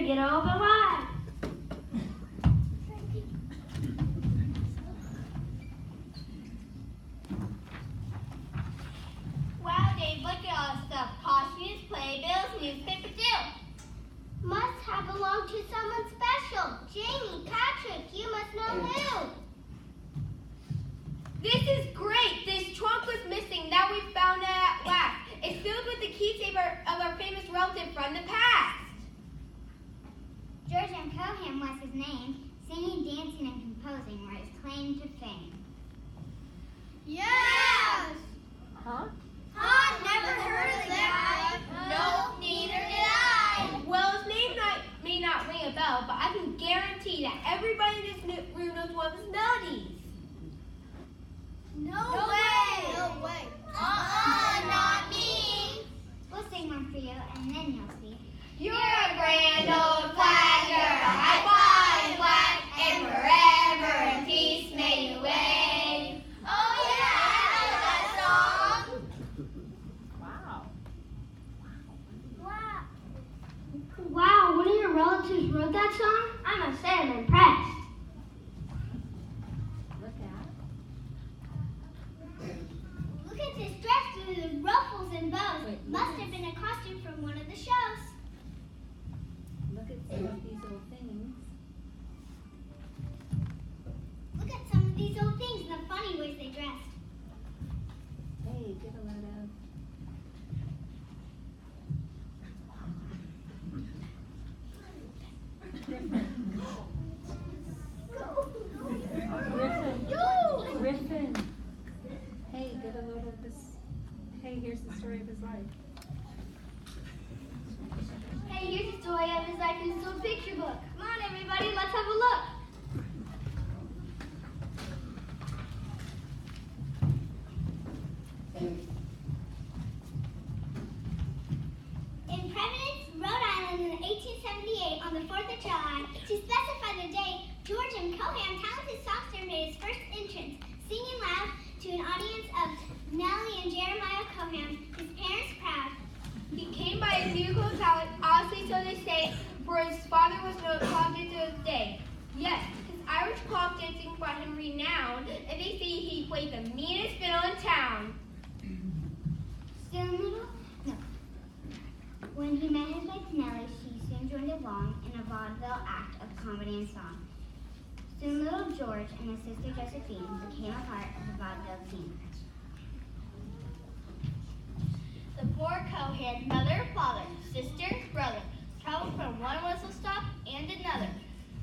get over live. Wow, Dave, look at all the stuff. Costumes, playbills, newspaper too. Must have belonged to someone special. Jamie, Patrick, you must know who. This is great. This trunk was missing. Now we found it at last. It's filled with the keepsake of our famous relative from the past. George M. Cohan was his name. Singing, dancing, and composing were his claim to fame. Yes! Huh? Never heard of that. No, neither did I. Well, his name may not ring a bell, but I can guarantee that everybody in this room knows one of his melodies. No way. No way. Not me. We'll sing one for you, and then you'll see. You're a grand old flagger, high flying flag, and forever in peace may you wave. Oh yeah, I know that song. Wow. Wow. Wow, one of your relatives wrote that song? I must say I'm impressed. Look Look at this dress with the ruffles and bows. Must have been a costume from one of the shows. at some of these old things. Look at some of these old things and the funny ways they dressed. Hey, get a load of. Griffin. Hey, get a load of this. Hey, here's the story of his life. Hey, here's the story of his life in this little picture book. Come on, everybody, let's have a look. In Providence, Rhode Island in 1878, on the 4th of July, to specify the date, George M. Cohan, talented songster, made his first entrance, singing loud to an audience of Nellie and Jeremiah Cohan, his parents proud. He came by his musical talent, honestly so they say, for his father was no clock dancer of the day. Yes, his Irish clock dancing brought him renown, and they say he played the meanest fiddle in town. When he met his wife Nellie, she soon joined along in a vaudeville act of comedy and song. Soon little George and his sister Josephine became a part of the vaudeville team. The poor Cohan, mother, father, sister, brother, traveled from one whistle stop and another.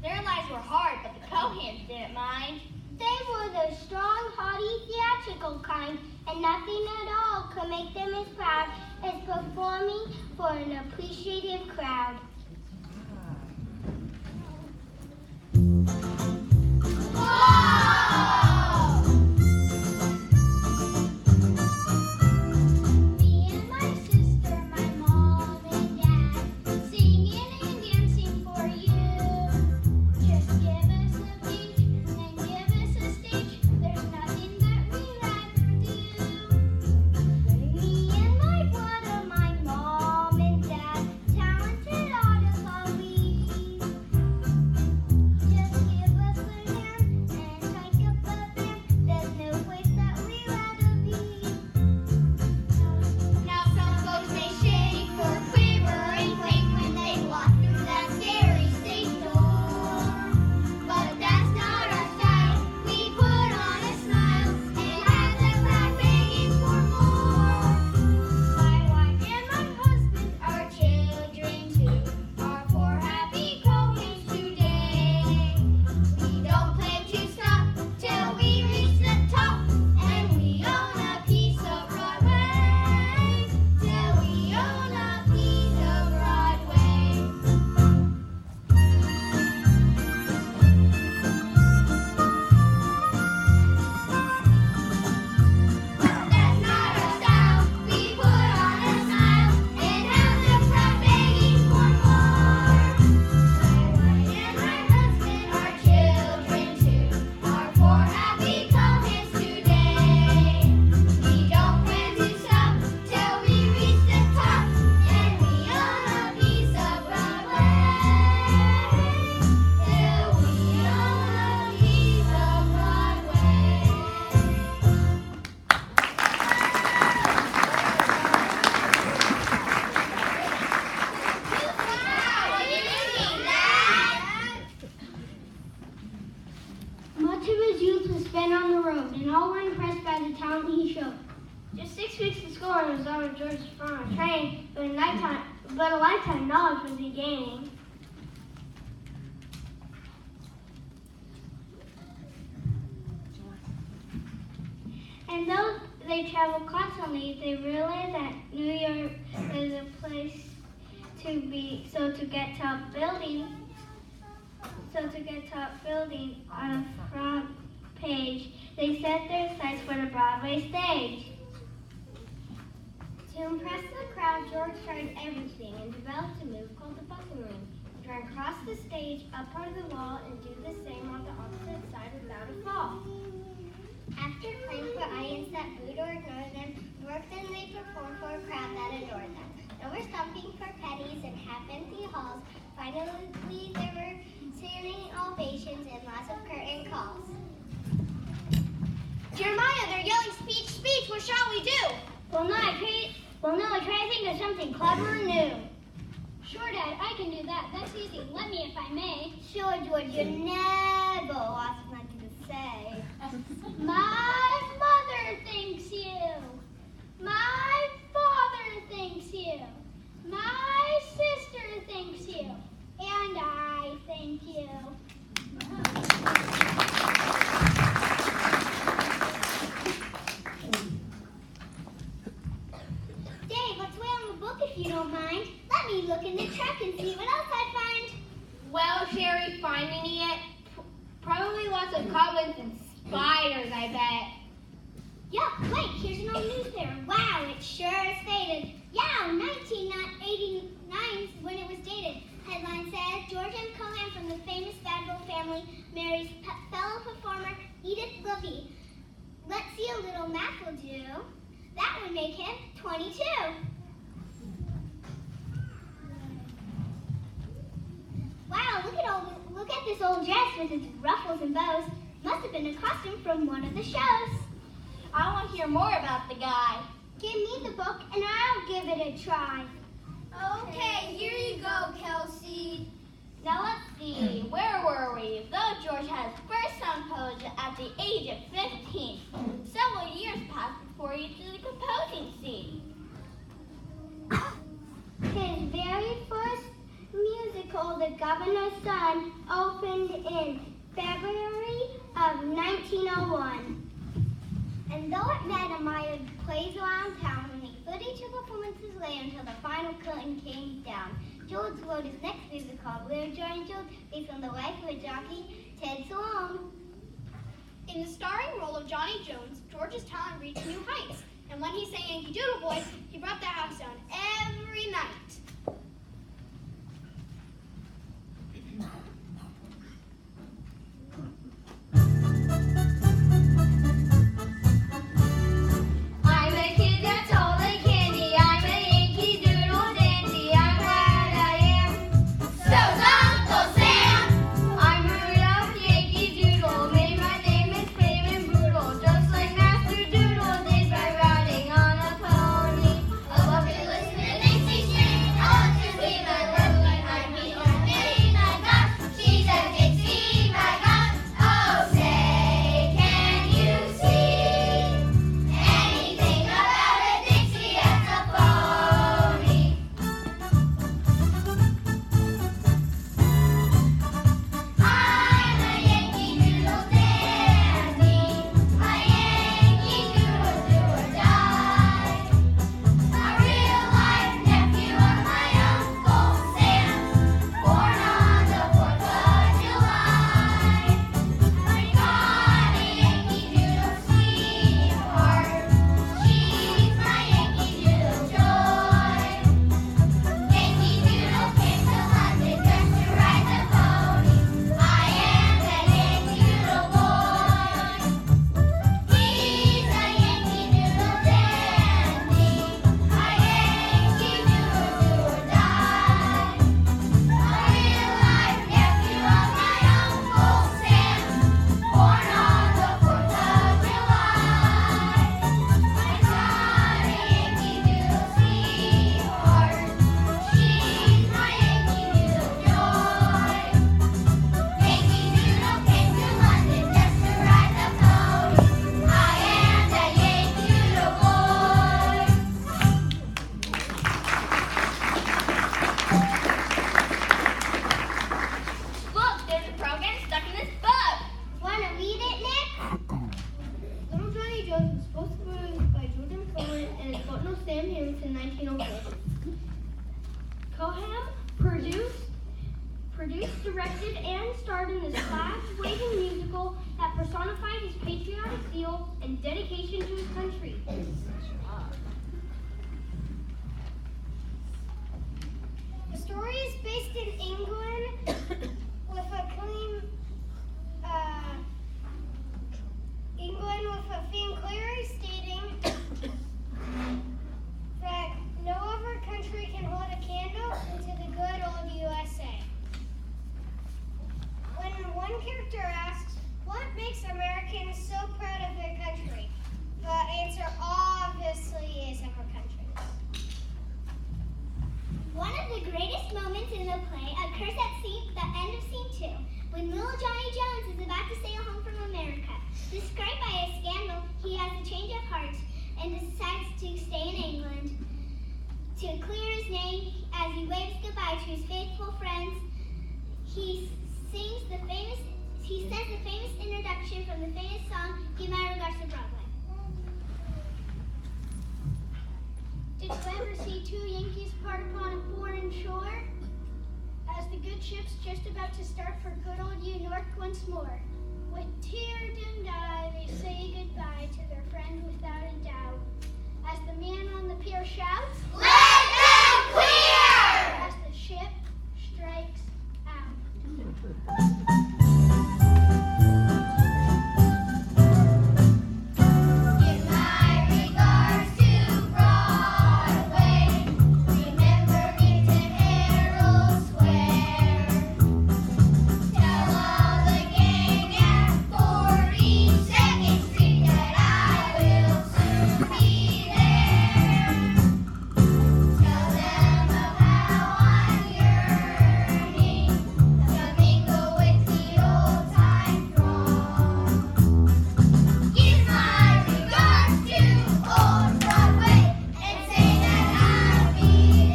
Their lives were hard, but the Cohans didn't mind. They were the strong, haughty, theatrical kind, and nothing at all could make them as proud as performing for an appreciative crowd. Talented George was from a train, but a lifetime knowledge was he gaining. And though they traveled constantly, they realized that New York was a place to be. So to get top building on a front page, they set their sights for the Broadway stage. To impress the crowd, George tried everything and developed a move called the buckaroo. He ran across the stage, up part of the wall, and do the same on the opposite side without a fall. After playing for audience that booed or ignored them, worked and they performed for a crowd that adored them. They were stomping for pennies in half-empty halls. Finally, there were standing ovations and lots of curtain calls. Jeremiah, they're yelling speech, speech. What shall we do? Well, no, I try to think of something clever and new. Sure, Dad, I can do that. That's easy. Let me if I may. Sure, George, you never lost nothing to say. My mother thanks you. My father thanks you. My sister thanks you. And I thank you. Dave, let's wait on the book if you don't mind. Let me look in the truck and see what else I find. Well, Sherry, finding it? Probably lots of goblins and spiders, I bet. Yeah, wait, here's an old newspaper. Wow, it sure is dated. Yeah, 1989 is when it was dated. Headline says, George M. Callan from the famous Badville family marries fellow performer Edith Lovey. Let's see, a little math will do. That would make him 22. Wow, look at this old dress with its ruffles and bows. Must have been a costume from one of the shows. I want to hear more about the guy. Give me the book and I'll give it a try. Okay, here you go, Kelsey. Now let's see. Where were we? Though George had his first song posed at the age of 15, several years passed before he did the composing scene. His very first musical, The Governor's Son, opened in February of 1901. And though it met admired plays around town, only 32 performances later until the final curtain came down. George wrote his next musical, Little Johnny George, based on the life of a jockey, Ted Salome. In the starring role of Johnny Jones, George's talent reached new heights. And when he sang Yankee Doodle Boy, he brought the house down every night. I'm a kid that's all the candy. I'm a Yankee Doodle dandy. I'm glad I am. So's Uncle Sam. I'm a real Yankee Doodle. Made my name is brave and brutal, just like Master Doodle did by riding on a pony. A bucket listening to Dixie String. directed and starred in this flag-waving musical that personified his patriotic zeal and dedication to his country. The story is based in England with a theme clearly stating that no other country can hold a candle to the good old USA. When one character asks, what makes Americans so proud of their country? The answer obviously is our country. One of the greatest moments in the play occurs at the end of scene 2, when little Johnny Jones is about to sail home from America. Described by a scandal, he has a change of heart and decides to stay in England. To clear his name, as he waves goodbye to his faithful friends, he says the famous introduction from the famous song, Give My Regards to Broadway. Did you ever see two Yankees part upon a foreign shore? As the good ship's just about to start for good old New York once more. With tear-dimmed eye, they say goodbye to their friend without a doubt. As the man on the pier shouts, Let them clear! As the ship strikes out. Give my regards to Broadway. Remember me to Herald Square. Tell all the gang at 42nd Street that I will soon be there. Tell them of how I'm yearning to mingle with the old time throng. Give my regards to old Broadway and say that I'll be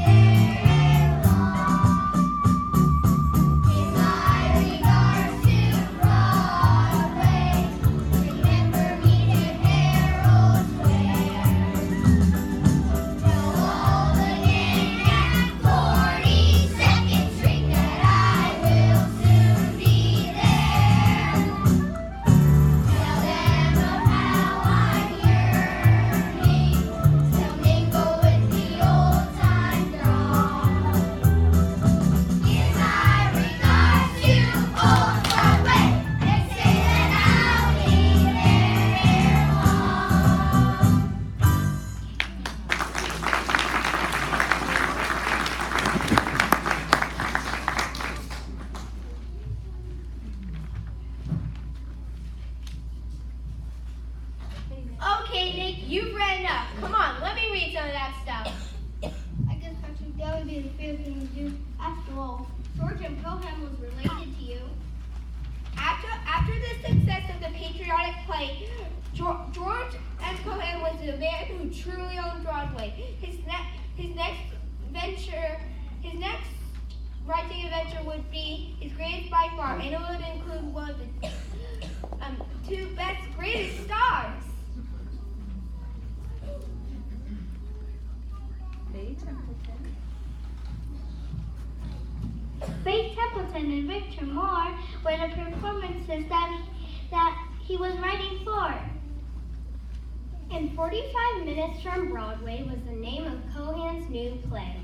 there ere long. Give my regards to Broadway. Remember me to Herald Square. Tell all the gang at 42nd Street that I will soon be there. Tell them of how I'm yearning to mingle with the old time throng. Give my regards to old Broadway and say that I'll be there ere long. Okay, Nick, you've read enough. Come on, let me read some of that stuff. I guess Patrick, that would be the fair thing to do. After all, George M. Cohan was related to you. After the success of the patriotic play, George S. Cohan was the man who truly owned Broadway. His next writing adventure would be his greatest by far, and it would include one of the two greatest stars. Faith Templeton and Victor Moore were the performances that he was writing for. And 45 Minutes from Broadway was the name of Cohan's new play.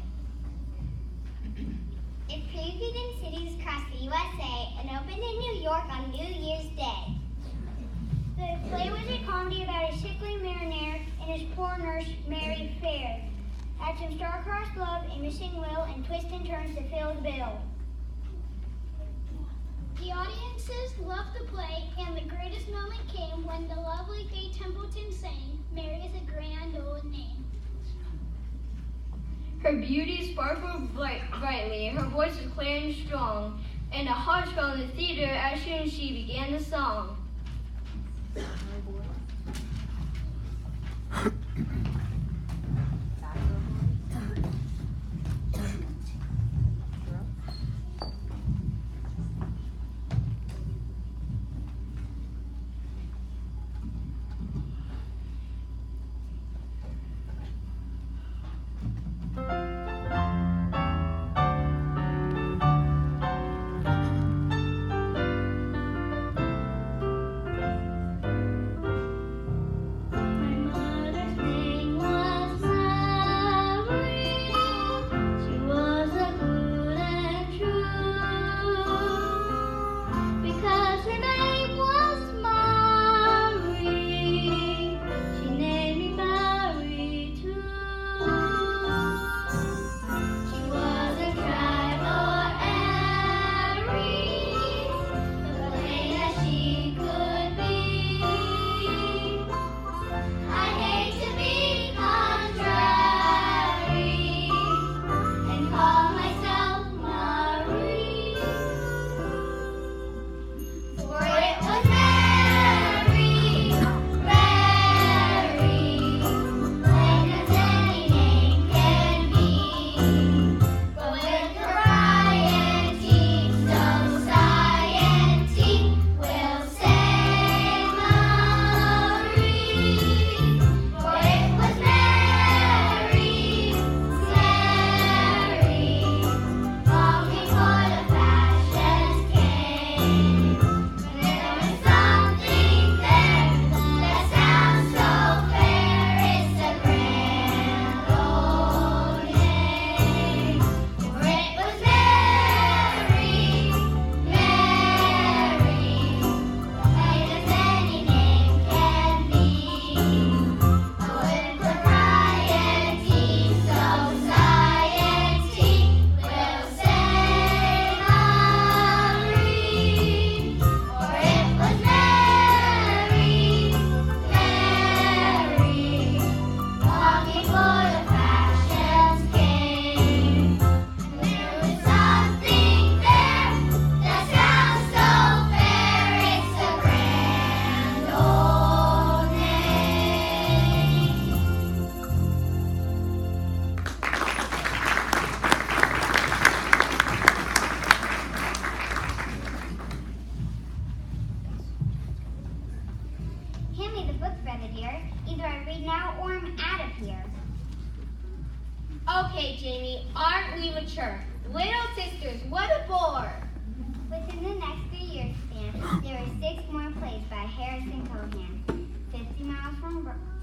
It previewed in cities across the USA and opened in New York on New Year's Day. The play was a comedy about a sickly mariner and his poor nurse, Mary Fair. Had some star-crossed love, a missing will, and twists and turns to fill the bill. The audiences loved the play, and the greatest moment came when the lovely Faye Templeton sang, Mary is a grand old name. Her beauty sparkled brightly, her voice was clear and strong, and a hush fell in the theater as soon as she began the song.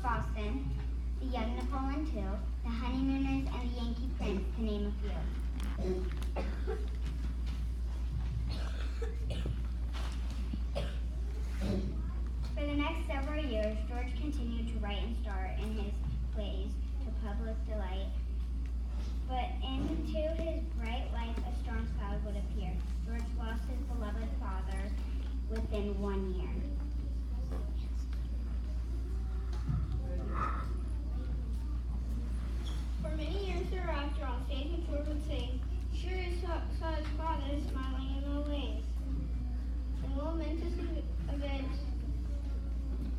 Boston, the young Napoleon II, the Honeymooners, and the Yankee Prince, to name a few. For the next several years, George continued to write and star in his plays to public delight. But into his bright life, a storm cloud would appear. George lost his beloved father within 1 year. For many years thereafter, on stage, George would sing, "Sure as saw his father smiling in the ways." A momentous event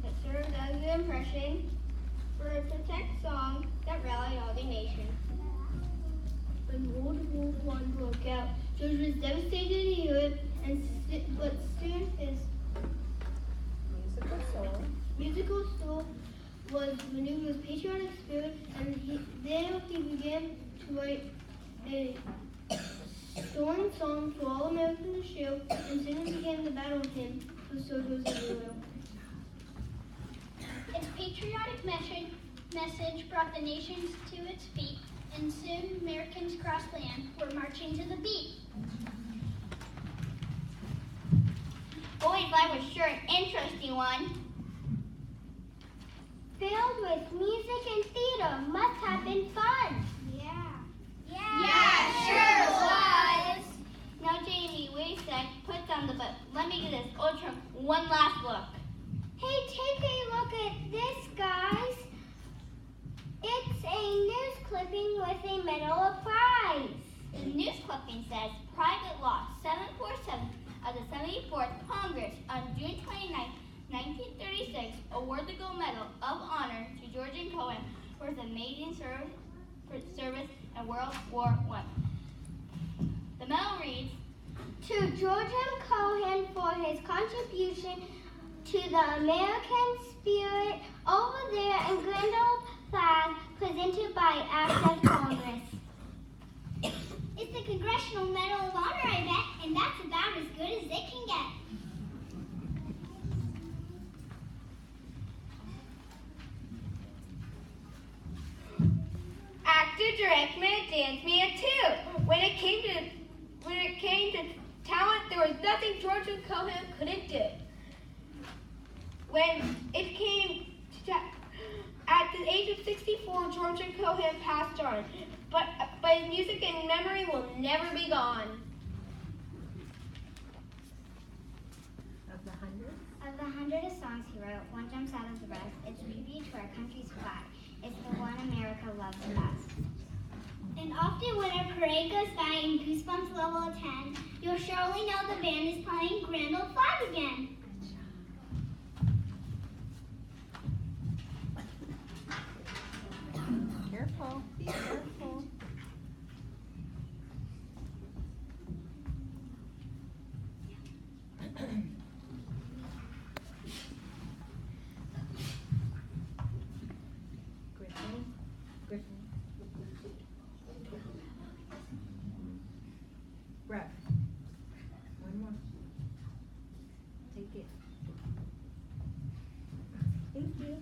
that served as an impression for a protect song that rallied all the nation. When World War I broke out, George was devastated to hear it, but soon his musical soul was renewed with patriotic spirit, and then he began to write a soaring song for all Americans to share, and soon began the battle hymn for soldiers everywhere. Its patriotic message brought the nations to its feet, and soon Americans across land were marching to the beat. Boy's life was sure an interesting one. Filled with music and theater, must have been fun. Yeah, sure was. Now, Jamie, wait a sec. Put down the book. Let me get this old trunk one last look. Hey, take a look at this, guys. It's a news clipping with a medal prize. The news clipping says, Private Law 747 of the 74th Congress on June 29, 1936, award the gold medal of honor to George and Cohen for his amazing service in World War I. The medal reads, to George M. Cohen for his contribution to the American spirit over there in grand old flag presented by Act of Congress. It's the Congressional Medal of Honor, I bet, and that's about as good as it can get. Actor, director, and dance man too. When it came to talent, there was nothing George and Cohen couldn't do. When it came to at the age of 64, George and Cohen passed on, but his music and memory will never be gone. Of the 100 songs he wrote, one jumps out of the rest. It's a tribute to our country's flag. It's the one America loves best. And often when a parade goes by in Goosebumps level 10, you'll surely know the band is playing Grand Old Flag again. Careful, be careful. Griffin. Brett. One more. Take it. Thank you.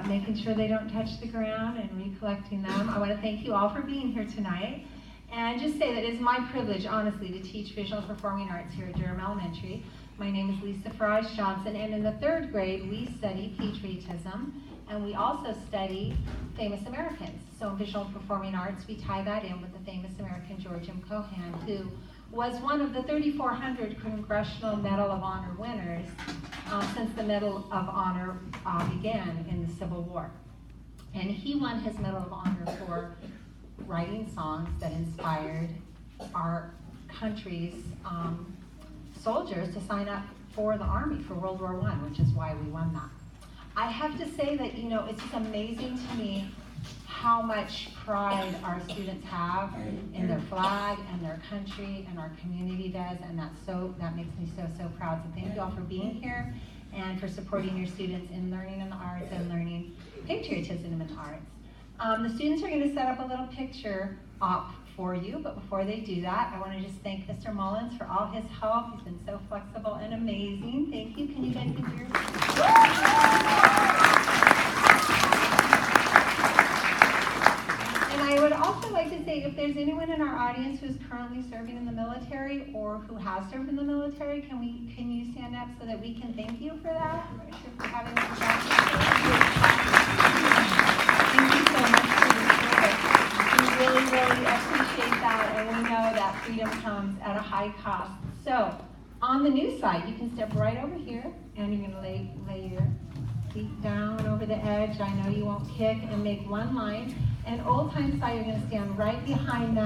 making sure they don't touch the ground and recollecting them. I want to thank you all for being here tonight. And just say that it is my privilege, honestly, to teach visual performing arts here at Durham Elementary. My name is Lisa Farage Johnson, and in the 3rd grade, we study patriotism, and we also study famous Americans. So in visual performing arts, we tie that in with the famous American George M. Cohan, who was one of the 3,400 Congressional Medal of Honor winners since the Medal of Honor began in the Civil War. And he won his Medal of Honor for writing songs that inspired our country's soldiers to sign up for the Army for World War I, which is why we won that. I have to say that, you know, it's just amazing to me how much pride our students have in their flag and their country, and our community does, and that makes me so proud. So thank you all for being here and for supporting your students in learning in the arts and learning patriotism in the arts. The students are going to set up a little picture op for you, but before they do that, I want to just thank Mr. Mullins for all his help. He's been so flexible and amazing. Thank you. Can you guys give yours? And I would also like to say, if there's anyone in our audience who's currently serving in the military or who has served in the military, can you stand up so that we can thank you for that? I'm not sure if we're having Thank you so much for your service. We really appreciate that, and we know that freedom comes at a high cost. So, on the new side, you can step right over here, and you're going to lay your feet down over the edge. I know you won't kick, and make one line. And old time side, you're going to stand right behind them.